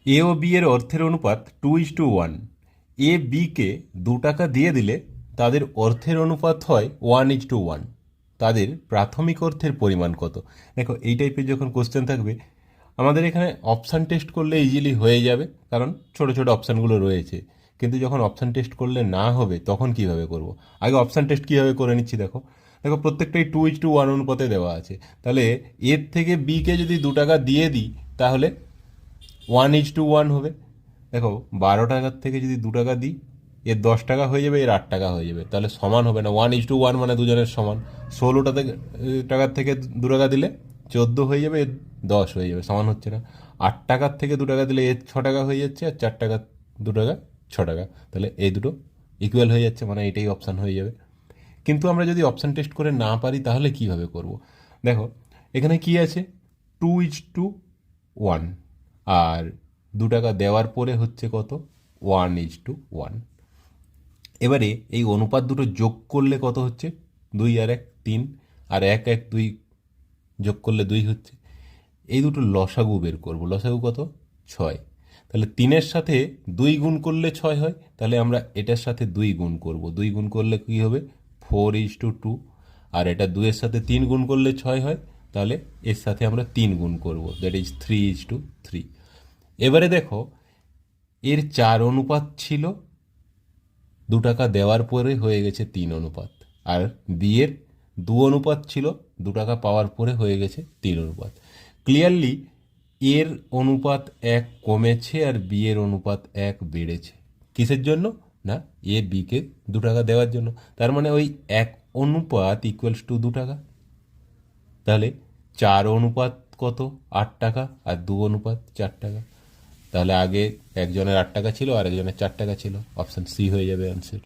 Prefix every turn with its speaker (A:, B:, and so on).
A: এ ও B এর অর্থের অনুপাত 2:1। এ বিকে 2 টাকা দিয়ে দিলে তাদের অর্থের অনুপাত হয় 1:1। তাদের প্রাথমিক অর্থের পরিমাণ কত? দেখো, এই টাইপের যখন কোশ্চেন থাকবে আমাদের এখানে অপশান টেস্ট করলে ইজিলি হয়ে যাবে, কারণ ছোট ছোট অপশানগুলো রয়েছে। কিন্তু যখন অপশান টেস্ট করলে না হবে তখন কিভাবে করব? আগে অপশান টেস্ট কীভাবে করে নিচ্ছি দেখো। দেখো, প্রত্যেকটাই 2:1 অনুপাতে দেওয়া আছে। তাহলে এর থেকে বিকে যদি 2 টাকা দিয়ে দিই তাহলে 1:1 হবে। দেখো, 12 টাকার থেকে যদি 2 টাকা দিই, এর 10 টাকা হয়ে যাবে, এর 8 টাকা হয়ে যাবে, তাহলে সমান হবে না। 1:1 মানে দুজনের সমান। 16 টাকার থেকে 2 টাকা দিলে 14 হয়ে যাবে, এর 10 হয়ে যাবে, সমান হচ্ছে না। 8 টাকার থেকে 2 টাকা দিলে এর 6 টাকা হয়ে যাচ্ছে, আর 4 টাকা 2 টাকা 6 টাকা, তাহলে এই দুটো ইকুয়াল হয়ে যাচ্ছে, মানে এটাই অপশান হয়ে যাবে। কিন্তু আমরা যদি অপশান টেস্ট করে না পারি তাহলে কিভাবে করব? দেখো, এখানে কি আছে, 2:1, আর 2 টাকা দেওয়ার পরে হচ্ছে কত, 1:1। এবারে এই অনুপাত দুটো যোগ করলে কত হচ্ছে, 2 আর 1 3, আর 1 1 2 যোগ করলে 2 হচ্ছে। এই দুটো লসাগু বের করব। লসাগু কত, 6। তাহলে 3-এর সাথে 2 গুণ করলে 6 হয়, তাহলে আমরা এটার সাথে 2 গুণ করব। 2 গুণ করলে কী হবে, 4:2। আর এটা 2-এর সাথে 3 গুণ করলে 6 হয়, তাহলে এর সাথে আমরা 3 গুণ করব, দ্যাট ইজ 3:3। এবারে দেখো, এর 4 অনুপাত ছিল, 2 টাকা দেওয়ার পরে হয়ে গেছে 3 অনুপাত। আর বিয়ের 2 অনুপাত ছিল, 2 টাকা পাওয়ার পরে হয়ে গেছে 3 অনুপাত। ক্লিয়ারলি এর অনুপাত 1 কমেছে আর বিয়ের অনুপাত 1 বেড়েছে। কিসের জন্য? না, এ বিকে 2 টাকা দেওয়ার জন্য। তার মানে ওই 1 অনুপাত ইকুয়ালস টু 2 টাকা। তাহলে 4 অনুপাত কত, 8 টাকা, আর 2 অনুপাত 4 টাকা। তাহলে আগে একজনের 8 টাকা ছিল আর একজনের 4 টাকা ছিল। অপশান সি হয়ে যাবে অ্যান্সার।